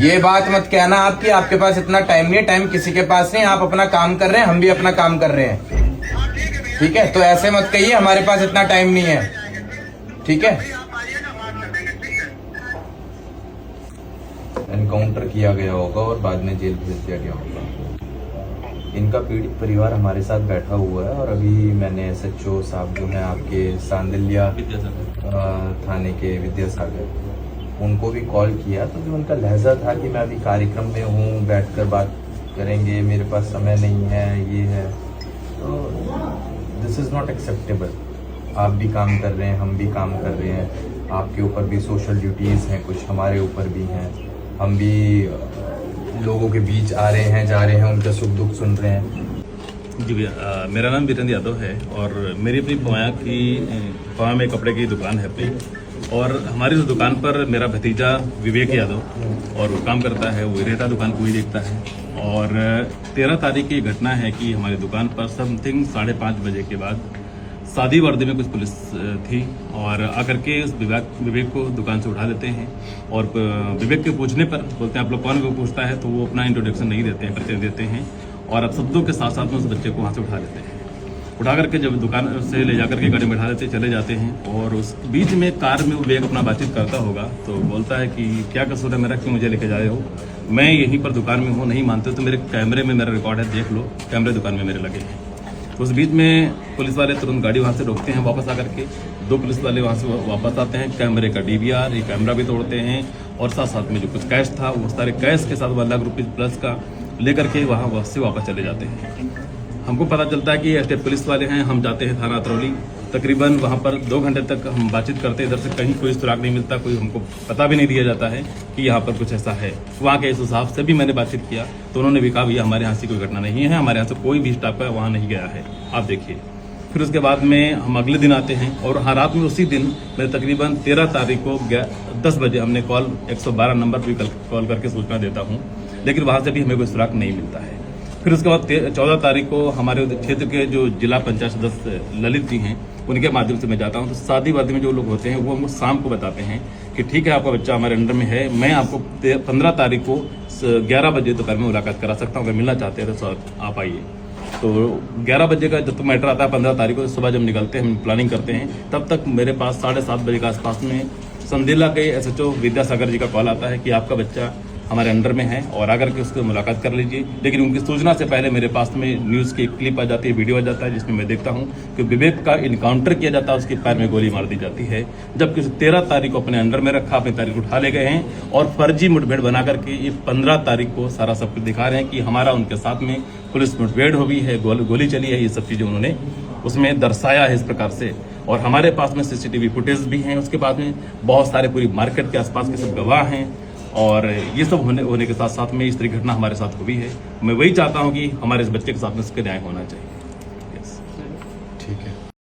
ये बात मत कहना आपकी, आपके पास इतना टाइम नहीं है, टाइम किसी के पास नहीं। आप अपना काम कर रहे हैं, हम भी अपना काम कर रहे हैं, ठीक है? तो ऐसे मत कहिए हमारे पास इतना टाइम नहीं है, ठीक है? एनकाउंटर किया गया होगा और बाद में जेल भेज दिया गया होगा। इनका पीड़ित परिवार हमारे साथ बैठा हुआ है और अभी मैंने SHO साहब जो हैं आपके सांदिल्या थाने के विद्यासागर, उनको भी कॉल किया। तो जो उनका लहजा था कि मैं अभी कार्यक्रम में हूँ, बैठकर बात करेंगे, मेरे पास समय नहीं है, ये है, तो दिस इज़ नॉट एक्सेप्टेबल। आप भी काम कर रहे हैं, हम भी काम कर रहे हैं, आपके ऊपर भी सोशल ड्यूटीज़ हैं, कुछ हमारे ऊपर भी हैं। हम भी लोगों के बीच आ रहे हैं, जा रहे हैं, उनका सुख दुख सुन रहे हैं। जी भैया, मेरा नाम वीरेंद्र यादव है और मेरी अपनी पवाया में कपड़े की दुकान है अपनी, और हमारी उस दुकान पर मेरा भतीजा विवेक यादव और वो काम करता है, वो रहता दुकान को ही देखता है। और 13 तारीख की घटना है कि हमारी दुकान पर समथिंग 5:30 बजे के बाद सादी वर्दी में कुछ पुलिस थी और आकर के उस विवेक को दुकान से उठा लेते हैं। और विवेक के पूछने पर बोलते हैं आप लोग कौन, वो पूछता है तो वो अपना इंट्रोडक्शन नहीं देते हैं, परिचय देते हैं और अब शब्दों के साथ साथ में उस बच्चे को वहाँ से उठा लेते हैं। उठा करके जब दुकान से ले जाकर के गाड़ी में बैठा लेते चले जाते हैं और उस बीच में कार में वो विवेक अपना बातचीत करता होगा तो बोलता है कि क्या कसूर है मेरा, क्यों मुझे लेके जा रहे हो, मैं यहीं पर दुकान में हूँ, नहीं मानते तो मेरे कैमरे में मेरा रिकॉर्ड है, देख लो, कैमरे दुकान में मेरे लगे हैं। तो उस बीच में पुलिस वाले तुरंत गाड़ी वहाँ से रोकते हैं, वापस आकर के 2 पुलिस वाले वहाँ से वापस आते हैं, कैमरे का DVR, ये कैमरा भी तोड़ते हैं और साथ साथ में जो कुछ कैश था वो सारे कैश के साथ 1 लाख रुपये प्लस का लेकर के वहाँ से वापस चले जाते हैं। हमको पता चलता है कि स्टेट पुलिस वाले हैं, हम जाते हैं थाना अतरौली, तकरीबन वहाँ पर 2 घंटे तक हम बातचीत करते हैं, इधर से कहीं कोई सुराग नहीं मिलता, कोई हमको पता भी नहीं दिया जाता है कि यहाँ पर कुछ ऐसा है। वहाँ के SO साहब से भी मैंने बातचीत किया तो उन्होंने भी कहा भैया हमारे यहाँ से कोई घटना नहीं है, हमारे यहाँ से कोई भी स्टाफ का वहाँ नहीं गया है, आप देखिए। फिर उसके बाद में हम अगले दिन आते हैं और हाँ रात में उसी दिन मैं तकरीबन 13 तारीख को 10 बजे हमने 112 नंबर पर कॉल करके सूचना देता हूँ, लेकिन वहाँ से भी हमें कोई सुराग नहीं मिलता है। फिर उसके बाद 14 तारीख को हमारे क्षेत्र के जो जिला पंचायत सदस्य ललित जी हैं उनके माध्यम से मैं जाता हूं तो शादी वादी में जो लोग होते हैं वो हमको शाम को बताते हैं कि ठीक है आपका बच्चा हमारे अंडर में है, मैं आपको 15 तारीख को 11 बजे दोपहर में मुलाकात करा सकता हूं, अगर मिलना चाहते हैं तो आप आइए। तो 11 बजे का जब तक मैटर आता है 15 तारीख को सुबह जब निकलते हैं, हम प्लानिंग करते हैं, तब तक मेरे पास 7:30 बजे के आसपास में संदेला के SHO विद्यासागर जी का कॉल आता है कि आपका बच्चा हमारे अंडर में है और आकर के उसको मुलाकात कर लीजिए। लेकिन उनकी सूचना से पहले मेरे पास में न्यूज़ की क्लिप आ जाती है, वीडियो आ जाता है, जिसमें मैं देखता हूं कि विवेक का इनकाउंटर किया जाता है, उसके पैर में गोली मार दी जाती है, जबकि 13 तारीख को अपने अंडर में रखा, अपनी तारीख उठा ले गए हैं और फर्जी मुठभेड़ बना करके ये 15 तारीख को सारा सब कुछ दिखा रहे हैं कि हमारा उनके साथ में पुलिस मुठभेड़ हुई है, गोली चली है, ये सब चीज़ें उन्होंने उसमें दर्शाया है इस प्रकार से। और हमारे पास में CCTV फुटेज भी हैं, उसके बाद में बहुत सारे पूरी मार्केट के आसपास के सब गवाह हैं और ये सब होने के साथ साथ में इस तरह घटना हमारे साथ हुई है। मैं वही चाहता हूँ कि हमारे इस बच्चे के साथ में इसका न्याय होना चाहिए।